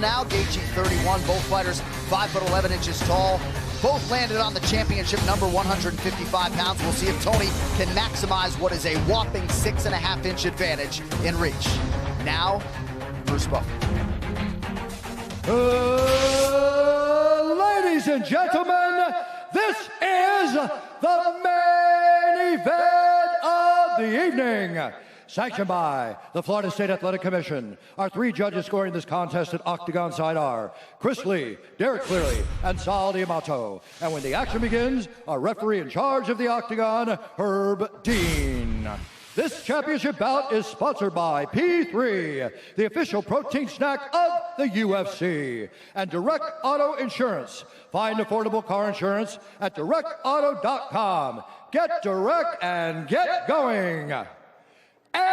now. Getджi 31. Both fighters 5'11" tall. Both landed on the championship number 155 pounds. We'll see if Tony can maximize what is a whopping 6.5-inch advantage in reach. Now, Bruce Buffer. Ladies and gentlemen, this is the main event of the evening. Sanctioned by the Florida State Athletic Commission. Our three judges scoring this contest at Octagon side are Chris Lee, Derek Cleary, and Sal D'Amato. And when the action begins, our referee in charge of the Octagon, Herb Dean. This championship bout is sponsored by P3, the official protein snack of the UFC, and Direct Auto Insurance. Find affordable car insurance at directauto.com. Get direct and get going. And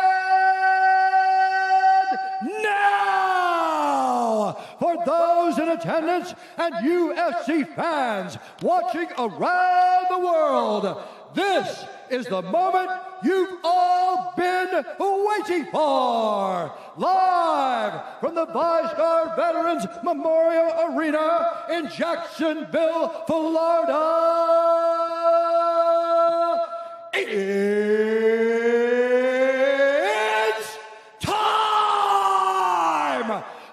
now, for those in attendance and UFC fans watching around the world, this is the moment you've all been waiting for. Live from the VyStar Veterans Memorial Arena in Jacksonville, Florida. It's time!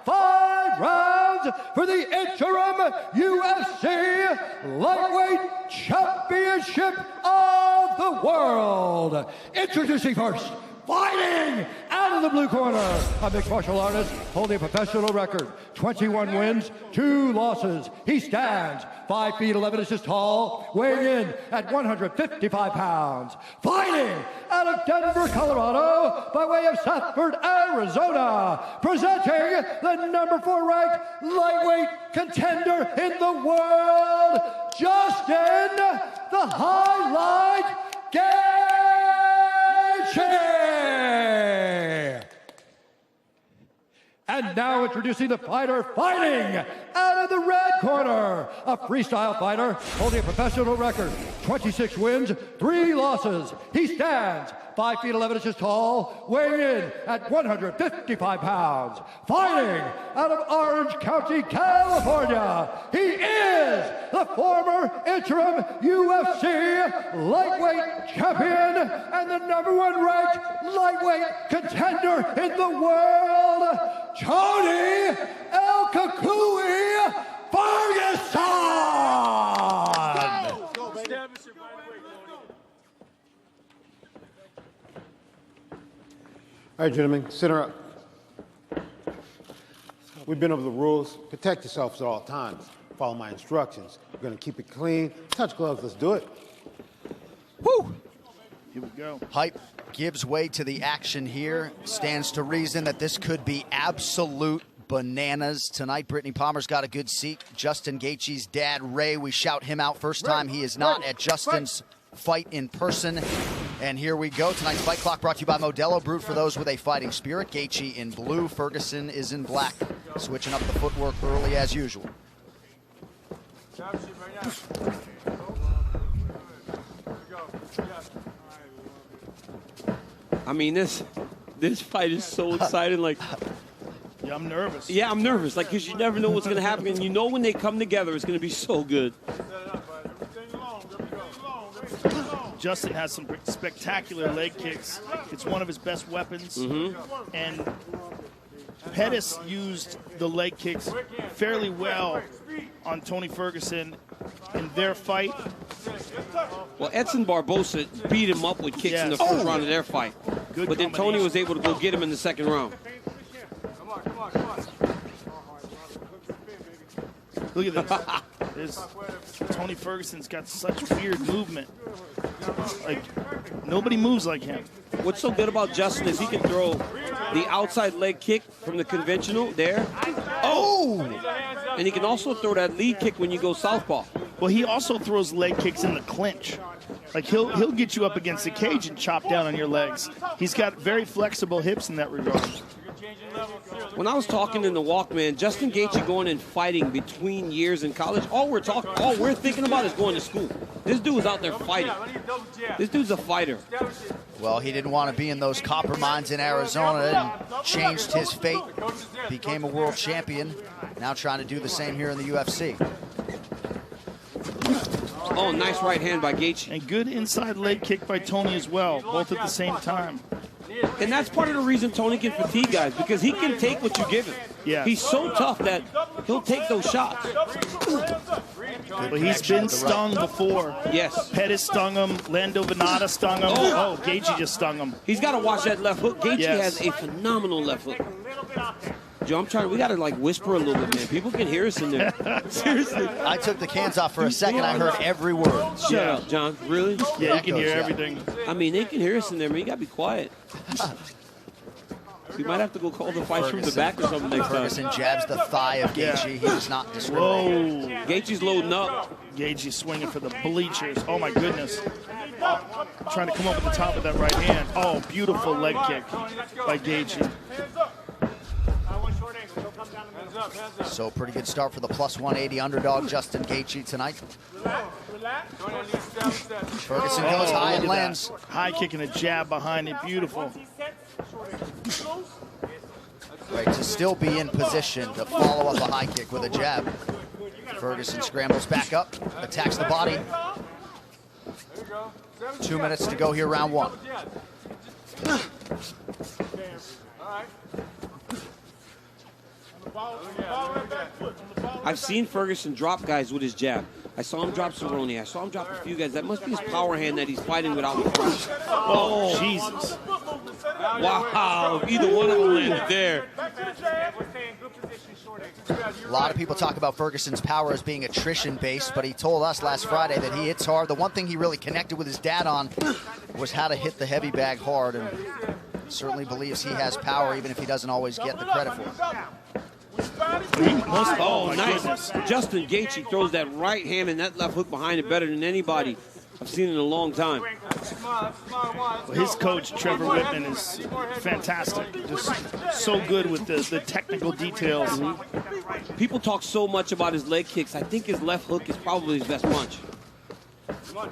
5 rounds for the interim UFC Lightweight Championship of the World. Introducing first, fighting out of the blue corner, a mixed martial artist holding a professional record, 21 wins, 2 losses. He stands 5 feet 11 inches tall, weighing in at 155 pounds. Fighting out of Denver, Colorado, by way of Southford, Arizona, presenting the number 4 ranked lightweight contender in the world, Justin, the Highlight Getджi. And now introducing the fighter fighting out of the red corner, a freestyle fighter holding a professional record, 26 wins, 3 losses. He stands 5 feet 11 inches tall, weighing in at 155 pounds. Fighting out of Orange County, California, he is the former interim UFC lightweight champion and the number 1 ranked lightweight contender in the world, Toни El Cucuy Ferguson! All right, gentlemen, center up. We've been over the rules. Protect yourselves at all times. Follow my instructions. We're going to keep it clean. Touch gloves. Let's do it. Woo! Here we go. Hype gives way to the action here. Stands to reason that this could be absolute bananas tonight. Brittany Palmer's got a good seat. Justin Gaethje's dad, Ray, we shout him out first time he is not at Justin's fight in person. And here we go. Tonight's Fight Clock brought to you by Modelo, brewed for those with a fighting spirit. Getджi in blue, Ferguson is in black. Switching up the footwork early as usual. I mean, this fight is so exciting. Like, yeah, I'm nervous. Yeah, I'm nervous. Like, because you never know what's going to happen. And you know when they come together, it's going to be so good. Justin has some spectacular leg kicks. It's one of his best weapons. And Pettis used the leg kicks fairly well on Tony Ferguson in their fight. Well, Edson Barbosa beat him up with kicks in the first round of their fight. But then Tony was able to go get him in the second round. Look at this. Tony Ferguson's got such weird movement. Like, nobody moves like him. What's so good about Justin is he can throw the outside leg kick from the conventional there. Oh! And he can also throw that lead kick when you go southpaw. Well, he also throws leg kicks in the clinch. Like, he'll get you up against the cage and chop down on your legs. He's got very flexible hips in that regard. When I was talking in the Walkman, Justin Getji going and fighting between years in college, all we're thinking about is going to school. This dude is out there fighting. This dude's a fighter. Well, he didn't want to be in those copper mines in Arizona and changed his fate. Became a world champion. Now trying to do the same here in the UFC. Oh, nice right hand by Getji. And good inside leg kick by Tony as well, both at the same time. And that's part of the reason Tony can fatigue guys, because he can take what you give him. Yeah. He's so tough that he'll take those shots. But he's been stung before. Yes. Pettis stung him. Lando Venata stung him. Oh, Getji just stung him. He's got to watch that left hook. Getji Yes. has a phenomenal left hook. Joe, we got to like whisper a little bit, man. People can hear us in there. Seriously. I took the cans off for a second. I heard every word. Shut up, John. Really? Yeah, you can hear everything. I mean, they can hear us in there, man. You got to be quiet. We might have to go call the fight from the back or something next time. Ferguson jabs the thigh of Getji. He does not discriminate. Whoa. Getji's loading up. Getji swinging for the bleachers. Oh, my goodness. Trying to come up at the top of that right hand. Oh, beautiful leg kick by Getji. So pretty good start for the plus 180 underdog Justin Getji tonight. Ferguson goes high and lands. High kick and a jab behind it. Beautiful. Right, to still be in position to follow up a high kick with a jab. Ferguson scrambles back up, attacks the body. 2 minutes to go here, round one. I've seen Ferguson drop guys with his jab. I saw him drop Cerrone. I saw him drop a few guys. That must be his power hand that he's fighting without the front. Oh, Jesus. Wow, either one of them landed there. A lot of people talk about Ferguson's power as being attrition-based, but he told us last Friday that he hits hard. The one thing he really connected with his dad on was how to hit the heavy bag hard, and certainly believes he has power, even if he doesn't always get the credit for it. Oh, nice. Justin Getji throws that right hand and that left hook behind it better than anybody I've seen in a long time. Well, his coach, Trevor Whitman, is fantastic. Just so good with the technical details. Mm-hmm. People talk so much about his leg kicks. I think his left hook is probably his best punch. Well,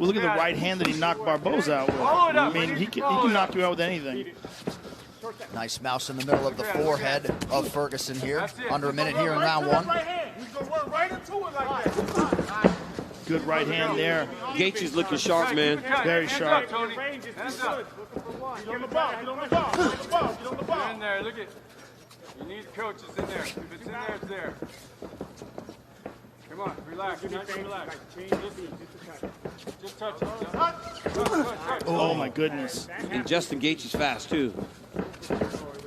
look at the right hand that he knocked Barboza out with. I mean, he can knock you out with anything. Nice mouse in the middle of the forehead of Ferguson here. Under a minute here in round one. Good right hand there. Gaethje's looking sharp, man. Very sharp. Get on the ball. Get on in there. Look at. You need coaches in there. If it's in there, it's there. Come on, relax. Relax. Just touch it. Oh my goodness. And Justin Gaethje's fast too.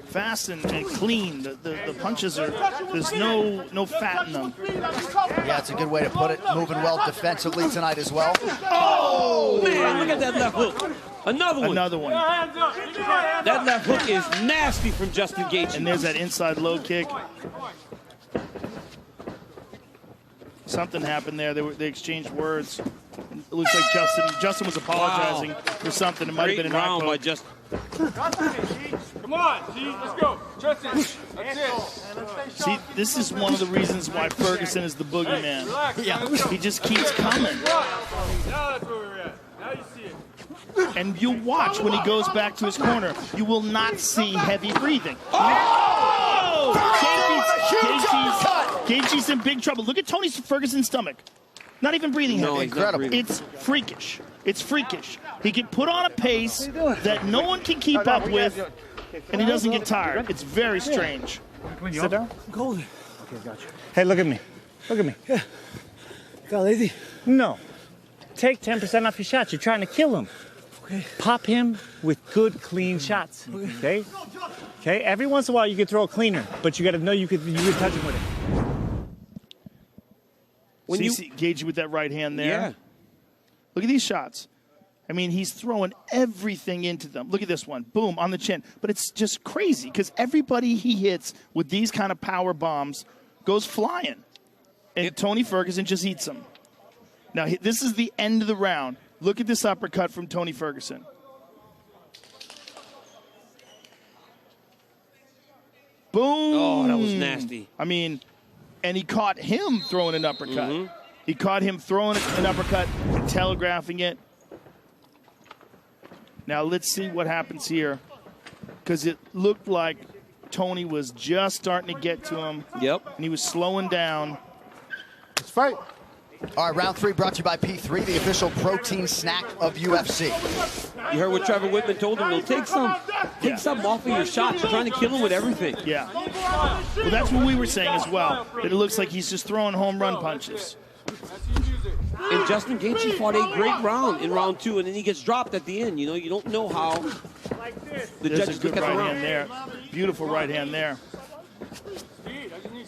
Fast and clean. The punches are, there's no fat in them. Yeah, it's a good way to put it. Moving well defensively tonight as well. Oh, man, look at that left hook. Another one. Another one. That left hook is nasty from Justin Gaethje. And there's that inside low kick. Something happened there. They exchanged words. It looks like Justin was apologizing for something. It might have been an round by Justin. Come on, G, let's go. Justin, that's it. See, this is one of the reasons why Ferguson is the boogeyman. Yeah. He just keeps coming. Now that's where we're at. Now you see it. And you'll watch when he goes back to his corner, you will not see heavy breathing. Gaethje's in big trouble. Look at Tony Ferguson's stomach. Not even breathing heavy. Incredible. It's freakish. It's freakish. He can put on a pace that no one can keep up with, and he doesn't get tired. It's very strange. Sit down. Golden. Okay, gotcha. Hey, look at me. Look at me. Yeah. Got lazy? No. Take 10% off your shots. You're trying to kill him. Okay. Pop him with good, clean shots. Okay? Okay? Every once in a while you can throw a cleaner, but you got to know you could touch him with it. When you see Gage with that right hand there. Yeah. Look at these shots. I mean, he's throwing everything into them. Look at this one. Boom, on the chin. But it's just crazy because everybody he hits with these kind of power bombs goes flying. And Tony Ferguson just eats them. Now, this is the end of the round. Look at this uppercut from Tony Ferguson. Boom. Oh, that was nasty. I mean, and he caught him throwing an uppercut. He caught him throwing an uppercut, telegraphing it. Now let's see what happens here, because it looked like Tony was just starting to get to him. Yep. And he was slowing down. Let's fight. All right, round 3 brought to you by P3, the official protein snack of UFC. You heard what Trevor Whitman told him. Take something off of your shots. You're trying to kill him with everything. Yeah. Well, that's what we were saying as well. That it looks like he's just throwing home run punches. And Justin Gaethje fought a great round in round 2, and then he gets dropped at the end. You know, you don't know how the There's judges a good look at the right round. hand there. Beautiful right hand there.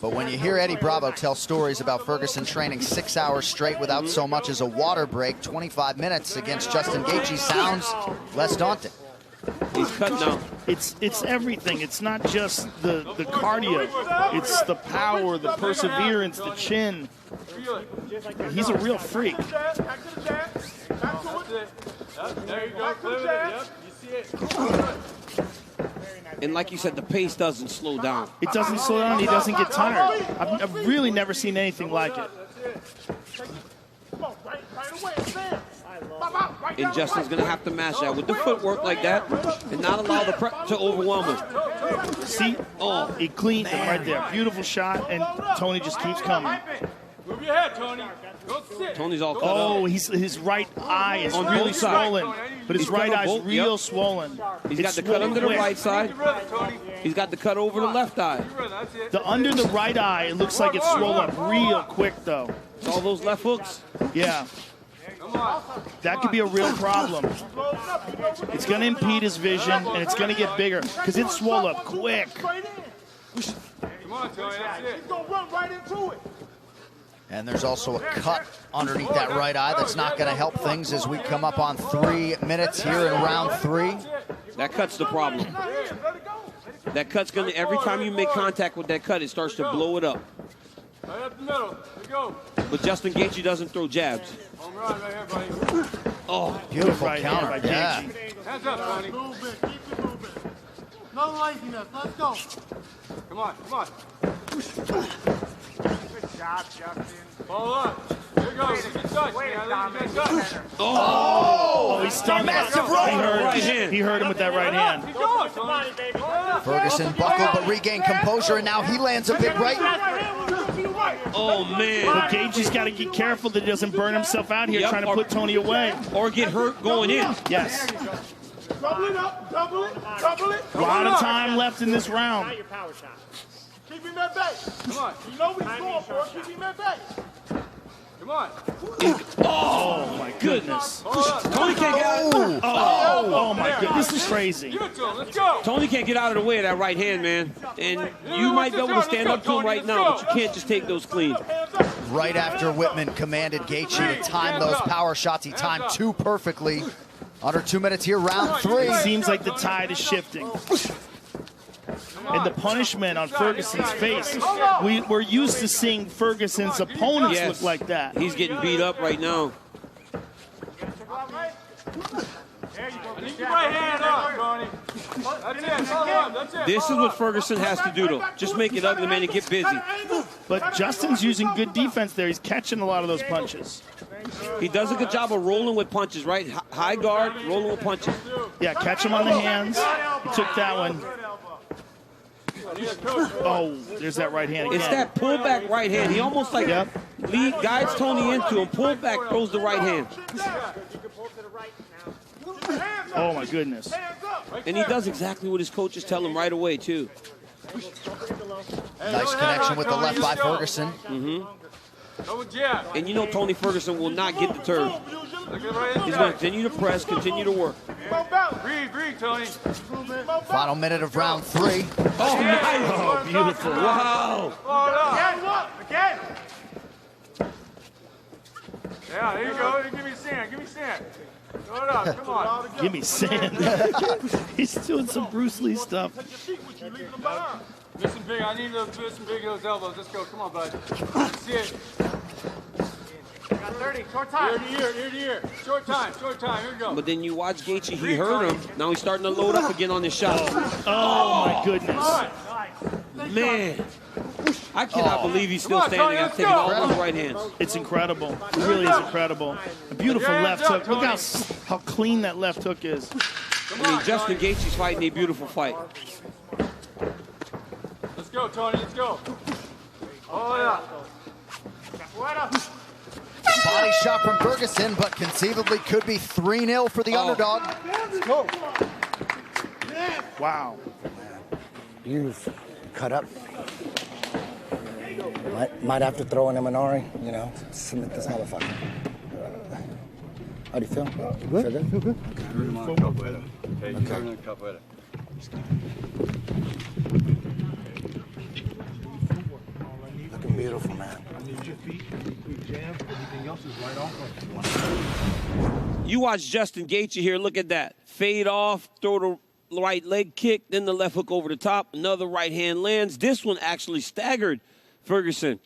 But when you hear Eddie Bravo tell stories about Ferguson training 6 hours straight without so much as a water break, 25 minutes against Justin Gaethje sounds less daunting. He's cut now. It's everything. It's not just the cardio. It's the power, the perseverance, the chin. He's a real freak. There you go. Clear it. Yep. You see it. And like you said, the pace doesn't slow down. It doesn't slow down. He doesn't get tired. I've really never seen anything like it. And Justin's going to have to match that with the footwork like that and not allow the prep to overwhelm him. See? Oh, he cleaned him right there. Beautiful shot, and Tony just keeps coming. Move your head, Tony. Go sit. Tony's all cut up. Oh, his right eye is On really both sides. swollen, but his He's right cut on eye's both, real yep. swollen. He's It's got the cut swollen under the quick. right side. Tony. He's got the cut over the left eye. That's it. The under the right eye, it looks like it's swollen up real quick, though. All those left hooks. Yeah. Come on. That could be a real problem. It's going to impede his vision, and it's going to get bigger because it's swollen up quick. Come on, Tony. That's it. He's going to run right into it. And there's also a cut underneath that right eye that's not going to help things as we come up on 3 minutes here in round 3. That cut's the problem. That cut's going to, every time you make contact with that cut, it starts to blow it up. Right up the middle. Here we go. But Justin Gaethje doesn't throw jabs. Home run right here, buddy. Oh, Beautiful Right hand counter. by Yeah. Gagey. Hands up, Tony. Move it, keep it moving. No laziness, let's go. Come on, come on. Good job, Justin. Follow up. Here we go. Good touch, man. Good touch. Oh, he stunned him. Massive right. Right hand. He hurt him with that right hand. Keep going, Tony. Ferguson buckled but regained composure, and now he lands a big right. Oh, man. But Gagey's got to get careful that he doesn't burn himself out here Yep, trying to or- put Tony away. Or get hurt going in. Yes. Double it up, double it, double it. A lot of time left in this round. Keep him at bay. Come on. You know what he's going for, keep him at bay. Come on. Oh, my goodness. Tony can't get out. Oh, my goodness. This is crazy. Give it to him. Let's go. Tony can't get out of the way of that right hand, man. And you might be able to stand up to him right now, but you can't just take those clean. Right after Whitman commanded Gaethje to time those power shots, he timed 2 perfectly. Under 2 minutes here, round 3. It seems like the tide is shifting. And the punishment on Ferguson's face, we're used to seeing Ferguson's opponents Yes. look like that. He's getting beat up right now. Keep your right hand up, Tony. That's it. Follow up. That's it. This is what Ferguson has to do, though. Just make it ugly, man, and get busy. But Justin's using good defense there. He's catching a lot of those punches. He does a good job of rolling with punches, right? High guard, rolling with punches. Yeah, catch him on the hands. He took that one. Oh, there's that right hand again. It's that pullback right hand. He almost like guides Tony into him, pull back, throws the right hand. Oh, my goodness. And he does exactly what his coaches tell him right away, too. Nice connection with the left by Ferguson. Double jab. And you know Tony Ferguson will not get deterred. Look at right He's going to continue to press, continue to work. Breathe, breathe, Tony. Final minute of round 3. Oh, nice. Oh, beautiful. Wow. Again. Yeah, there you go. Give me sand. Give me sand. Throw it up. Come on. Give me sand. He's doing some Bruce Lee stuff. Listen big. I need to listen big those elbows. Let's go. Come on, bud. See it. Got 30, short time. Ear to ear. Short time. Short time. Here we go. But then you watch Gaethje, he hurt him. Now he's starting to load up again on his shot. Oh, my goodness. Man, I cannot believe he's still standing after taking all those right hands. It's incredible. It really is incredible. A beautiful left hook. Look how clean that left hook is. I mean, Justin Gaethje's fighting a beautiful fight. Let's go, Tony. Let's go. Oh, yeah. Body shot from Ferguson, but conceivably could be 3-0 for the underdog. Let's go. Wow. You've cut up. Might have to throw in a Minori, you know, submit this motherfucker. How do you feel? Good? Feel good? Okay. Looking beautiful, man. You watch Justin Gaethje here. Look at that. Fade off, throw the right leg kick, then the left hook over the top. Another right hand lands. This one actually staggered Ferguson.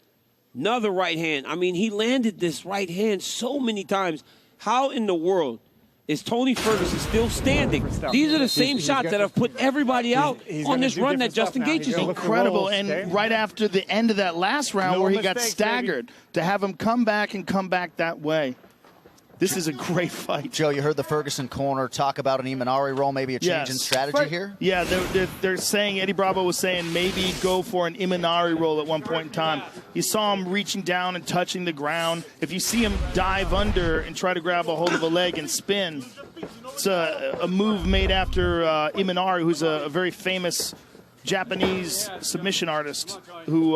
Another right hand. I mean, he landed this right hand so many times. How in the world is Tony Ferguson still standing? These are the same shots that have put everybody out on this run that Justin Gaethje's on. Incredible. And right after the end of that last round where he got staggered, to have him come back and come back that way. This is a great fight. Joe, you heard the Ferguson corner talk about an Imanari roll, maybe a change in strategy here? Yeah, they're saying, Eddie Bravo was saying maybe go for an Imanari roll at one point in time. You saw him reaching down and touching the ground. If you see him dive under and try to grab a hold of a leg and spin, it's a move made after Imanari, who's a very famous Japanese submission artist who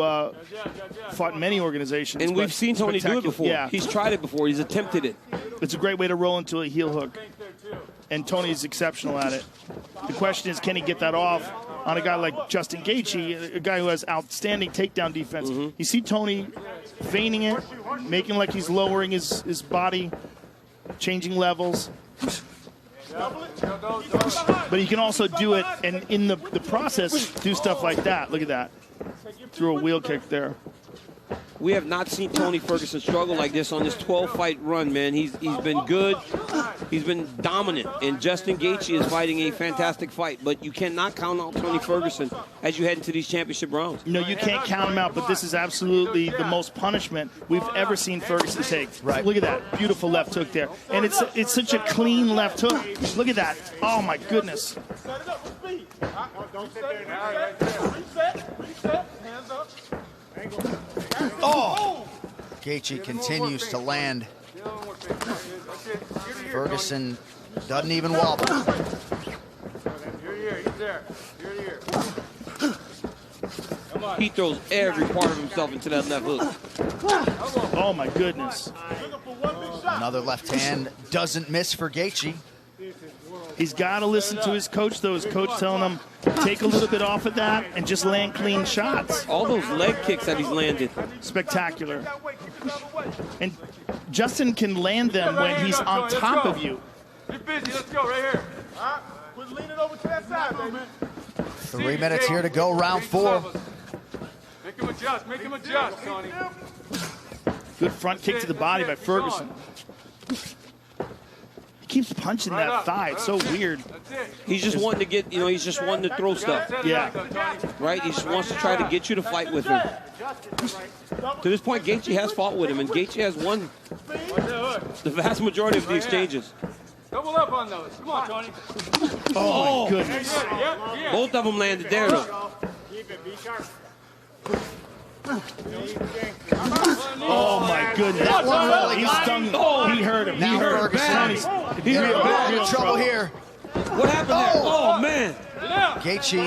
fought in many organizations. And we've seen Tony do it before. Yeah. He's tried it before. He's attempted it. It's a great way to roll into a heel hook. And Tony's exceptional at it. The question is, can he get that off on a guy like Justin Gaethje, a guy who has outstanding takedown defense? You see Tony feigning it, making like he's lowering his body, changing levels. But he can also do it, and in the process, do stuff like that. Look at that. Threw a wheel kick there. We have not seen Tony Ferguson struggle like this on this 12-fight run, man. He's been good. He's been dominant. And Justin Gaethje is fighting a fantastic fight. But you cannot count out Tony Ferguson as you head into these championship rounds. No, you can't count him out, but this is absolutely the most punishment we've ever seen Ferguson take. Right. Look at that. Beautiful left hook there. And it's such a clean left hook. Look at that. Oh, my goodness. Oh! Gaethje continues to land. Ferguson doesn't even wobble. He throws every part of himself into that left hook. Oh, my goodness. Another left hand doesn't miss for Gaethje. He's got to listen to his coach, though. His coach telling him, take a little bit off of that and just land clean shots. All those leg kicks that he's landed. Spectacular. And Justin can land them when he's on top of you. Get busy. Let's go right here. Quit leaning over to that side, baby. 3 minutes here to go, round 4. Make him adjust. Make him adjust, Tony. Good front kick to the body by Ferguson. He keeps punching that thigh. It's so weird. He's just wanting to get, he's just wanting to throw stuff. Yeah. Right? He just wants to try to get you to fight with him. To this point, Gaethje has fought with him, and Gaethje has won the vast majority of the exchanges. Double up on those. Come on, Tony. Oh, my goodness. Both of them landed there, though. Oh, my goodness. That one really He got stung him. him. He hurt him. Now He hurt Ferguson. him. He's in real trouble here. What happened there? Oh, man. Gaethje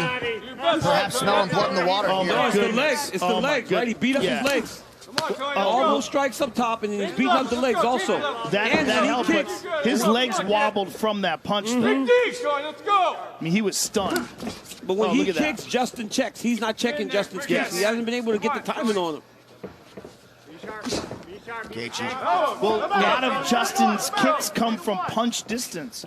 perhaps smelling blood in the water Oh, here. my No, it's the goodness. legs. It's the Oh, my legs, right? He beat up Yeah. his legs. Come on, Tony. All those strikes up top, and then he's beating up the legs also. That And then he helped, but kicks. his legs wobbled from that punch. Though. Big D, Tony. Let's go. I mean, he was stunned. But when Oh, he look at that. kicks, Justin checks. He's not checking Justin's kicks. He hasn't been able to get the timing on him. Gaethje. Well, a lot of Justin's kicks come from punch distance.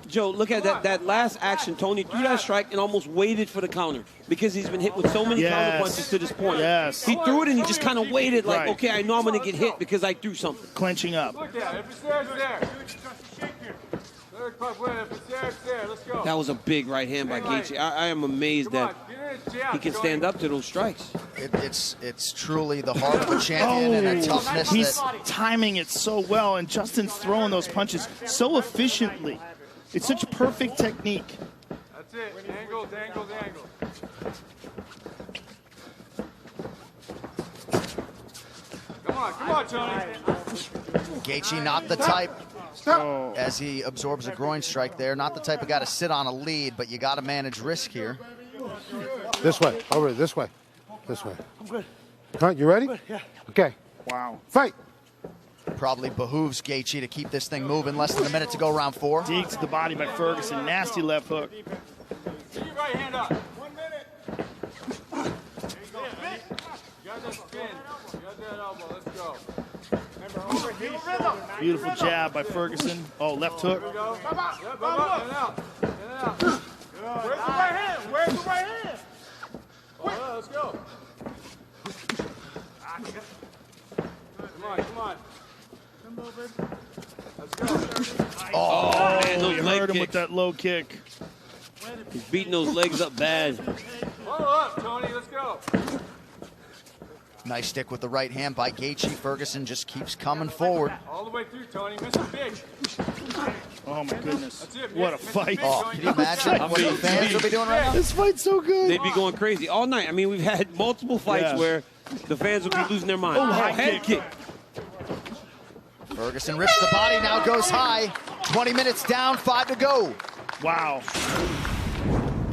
Joe, look at that last action. Tony threw that strike and almost waited for the counter because he's been hit with so many counter punches to this point. Yes. He threw it and he just kind of waited like, Right. okay, I know I'm going to get hit because I threw something. Clenching up. Look at it. If it's there, it's there. Third puff win. If it's there, it's there. Let's go. That was a big right hand by Getji. I am amazed Come on. that Get he can stand up to those strikes. It's truly the heart of a champion and a toughness. He's timing it so well, and Justin's throwing those punches so efficiently. It's such perfect technique. That's it. Angles, angles, angles. Come on, Tony. Gaethje not the type, as he absorbs a groin strike there, not the type of guy to sit on a lead, but you got to manage risk here. This way, over this way, this way. I'm good. All right, you ready? Yeah. Okay. Wow. Fight. Probably behooves Gaethje to keep this thing moving. Less than a minute to go, round 4. Dig to the body by Ferguson. Nasty left hook. Keep your right hand up. 1 minute. There you go. You got that spin. You got that elbow. Let's go. Beautiful jab by Ferguson. Oh, left hook. Here we go. Come on. Yep, go up. In and out. In and out. Where's the right hand? Where's the right hand? Oh, let's go. Come on, come on. Let's go. Oh, man, those You leg heard him kicks. with that low kick. He's beating those legs up bad. Follow up, Tony. Let's go. Nice stick with the right hand by Gaethje. Ferguson just keeps coming forward. All the way through, Tony. Miss a big. Oh, my goodness. That's it, What a miss a fight. big, Oh, Tony. can you imagine what the fans will be doing right now? This fight's so good. They'd be going crazy all night. I mean, we've had multiple fights Yeah. where the fans would be losing their mind. Oh, high head kick. kick. Ferguson rips the body, now goes high. 20 minutes down, 5 to go. Wow.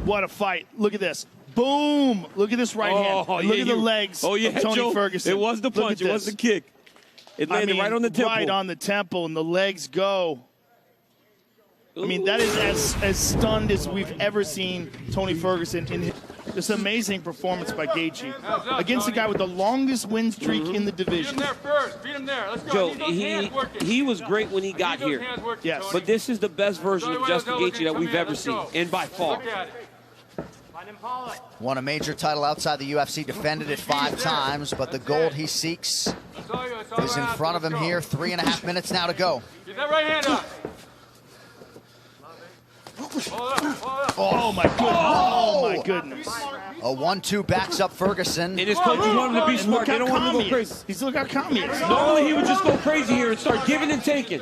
What a fight. Look at this. Boom. Look at this right hand. Oh, And look yeah, at the legs Oh, yeah, of Tony Joe. Ferguson. It was the Look punch. at It was this. the kick. It I landed mean, right on the temple. Right on the temple, and the legs go. I mean, that is as stunned as we've ever seen Tony Ferguson in this amazing performance by Gaethje against the guy with the longest win streak in the Beat him division. there first. Beat him there. Let's go. Joe, Need those hands working. he was great when he got Need those here. hands working, Yes. Tony. But this is the best version of Justin Gaethje that we've ever Let's seen, go. and by far. Look at it. Won a major title outside the UFC, defended it 5 times, but the gold he seeks That's all you- that's all is in I ask. front of him Let's go. here. 3.5 minutes now to go. Get that right hand up. Hold up. Hold up. Oh, my goodness. Oh, my goodness. A 1-2 backs up Ferguson. And his coaches want him to be And smart. look They how don't want him calm to he go is. crazy. He's look how calm he is. Normally, he would just go crazy here and start giving and taking.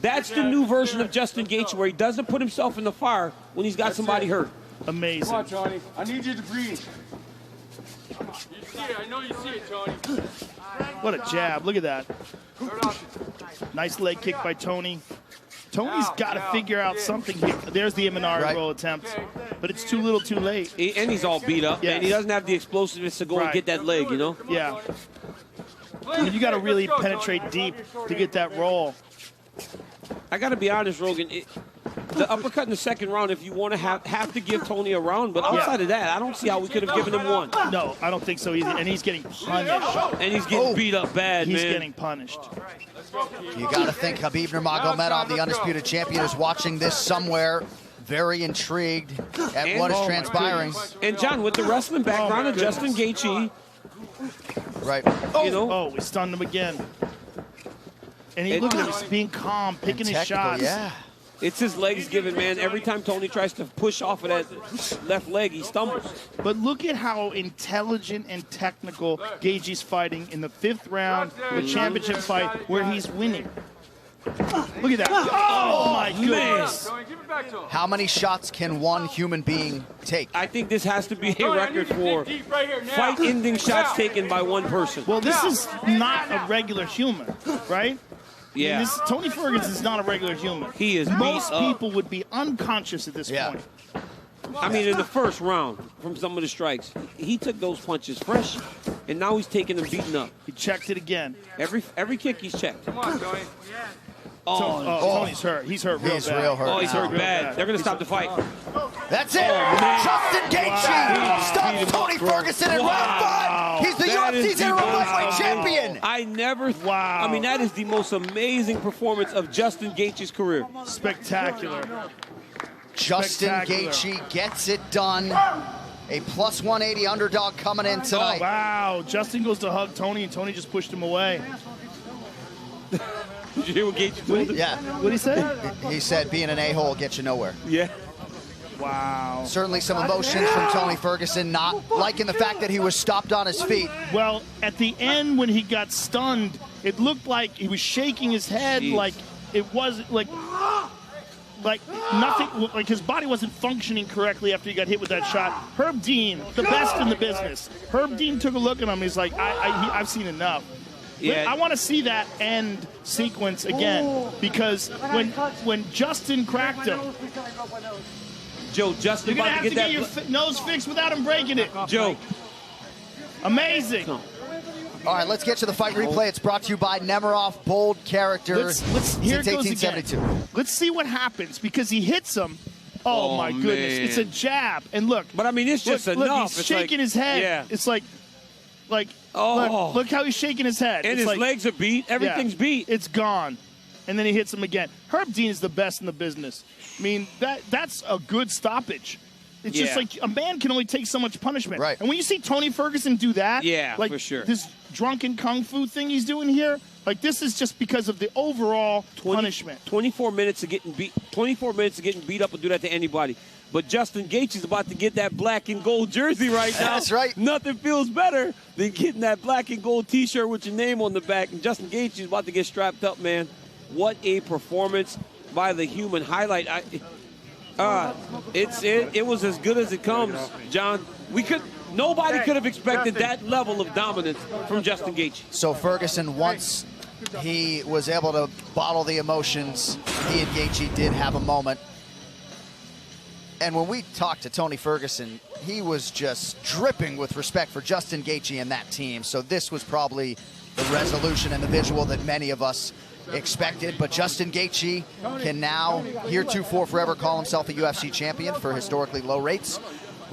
That's the new version of Justin Gaethje, where he doesn't put himself in the fire when he's got somebody hurt. Amazing. Come on, Tony. I need you to breathe. You see it. I know you see it, Tony. What a jab. Look at that. Third option. Nice leg kick by Tony. Tony's got to figure out something here. There's the Imanari Right. roll attempt, but it's too little too late. And he's all beat up, Yes. and he doesn't have the explosiveness to go and Right. get that leg, you know? Yeah. I mean, you got to really penetrate deep to get that roll. I got to be honest, Rogan. The uppercut in the second round, if you want to have to give Tony a round, but outside of that, I don't see how we could have given him one. No, I don't think so either. And he's getting punished. And he's getting beat up bad, He's man. getting punished. You got to think Khabib Nurmagomedov, the undisputed champion, is watching this somewhere, very intrigued at what is Oh, my transpiring. And John, with the wrestling background of Justin Gaethje, Right. you know, Oh, we stunned him again. And look at him, he's being calm, picking his Technical, shots. yeah. it's his legs given, man. Every time Tony tries to push off of that left leg, he stumbles. But look at how intelligent and technical Gaethje's fighting in the 5th round, the championship fight, where he's winning. Look at that. Oh, my goodness. Tony, give it back to him. How many shots can one human being take? I think this has to be a Tony, I need record you to for dig deep right here now. fight-ending shots Now. taken by one person. Well, this is not a regular human, right? Yeah. This, Tony Ferguson is not a regular human. He is Most beat up. people would be unconscious at this Yeah. point. I mean, in the first round, from some of the strikes, he took those punches fresh, and now he's taking them beaten up. He checked it again. Every kick he's checked. Come on, Tony. Tony's hurt. He's hurt real He's bad. real hurt. Oh, he's hurt real bad. They're going to stop the fight. That's it. man. Justin Gaethje Wow. stops Tony Ferguson in round 5. He's the That is UFC's the interim most lightweight amazing- champion. I never. Wow. I mean, that is the most amazing performance of Justin Gaethje's career. Spectacular. Justin Spectacular. Gaethje gets it done. A plus 180 underdog coming in tonight. Wow. Justin goes to hug Tony, and Tony just pushed him away. Did you hear what Gaethje told him? Yeah. What'd he say? He said being an a-hole gets you nowhere. Yeah. Wow. Certainly some emotions from Tony Ferguson, not liking the fact that he was stopped on his feet. Well, at the end when he got stunned, it looked like he was shaking his head. Jeez. Like it was like nothing, like his body wasn't functioning correctly after he got hit with that shot. Herb Dean, the best in the business. Herb Dean took a look at him. He's like, I've seen enough. Yeah. I want to see that end sequence again, because when Justin cracked him, Joe, Justin you're gonna about have to to get get that. your nose fixed without him breaking it. Joe, Amazing. All right, let's get to the fight replay. It's brought to you by Nemiroff, bold character Here since it goes 1872. again. Let's see what happens, because he hits him. Oh my goodness, man. it's a jab. And look. But I mean, it's just look, enough. He's It's shaking like, his head. yeah. It's like, Oh. look how he's shaking his head. And It's his like, legs are beat. Everything's yeah, beat. It's gone. And then he hits him again. Herb Dean is the best in the business. I mean, that's a good stoppage. It's just Yeah. like a man can only take so much punishment. Right. And when you see Tony Ferguson do that, Yeah, like for sure. this drunken kung fu thing he's doing here, like this is just because of the overall punishment. 24 minutes of getting beat. 24 minutes of getting beat up will do that to anybody. But Justin Gaethje's about to get that black and gold jersey right now. That's right. Nothing feels better than getting that black and gold T-shirt with your name on the back. And Justin Gaethje's about to get strapped up, man. What a performance by the human. Highlight. It was as good as it comes, John. Nobody could have expected that level of dominance from Justin Gaethje. So Ferguson, once he was able to bottle the emotions, he and Gaethje did have a moment. And when we talked to Tony Ferguson, he was just dripping with respect for Justin Gaethje and that team. So this was probably the resolution and the visual that many of us expected. But Justin Gaethje can now, heretofore forever, call himself a UFC champion for historically low rates.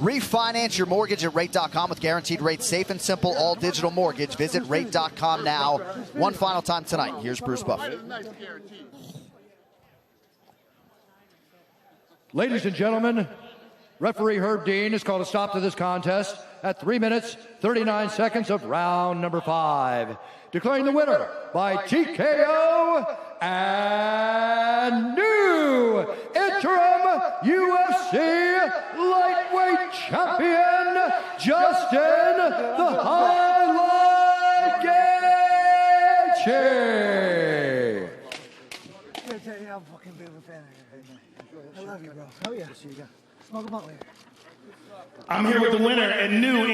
Refinance your mortgage at rate.com with guaranteed rates, safe and simple, all digital mortgage. Visit rate.com now. One final time tonight. Here's Bruce Buffer. Ladies and gentlemen, referee Herb Dean has called a stop to this contest at 3 minutes, 39 seconds of round number 5. Declaring the winner by TKO and new interim UFC lightweight champion, Justin the Highlight Getджи. I'm fucking big of a fan of you, man. I love you, bro. Oh yeah. Smoke them out later. I'm here with the winner and new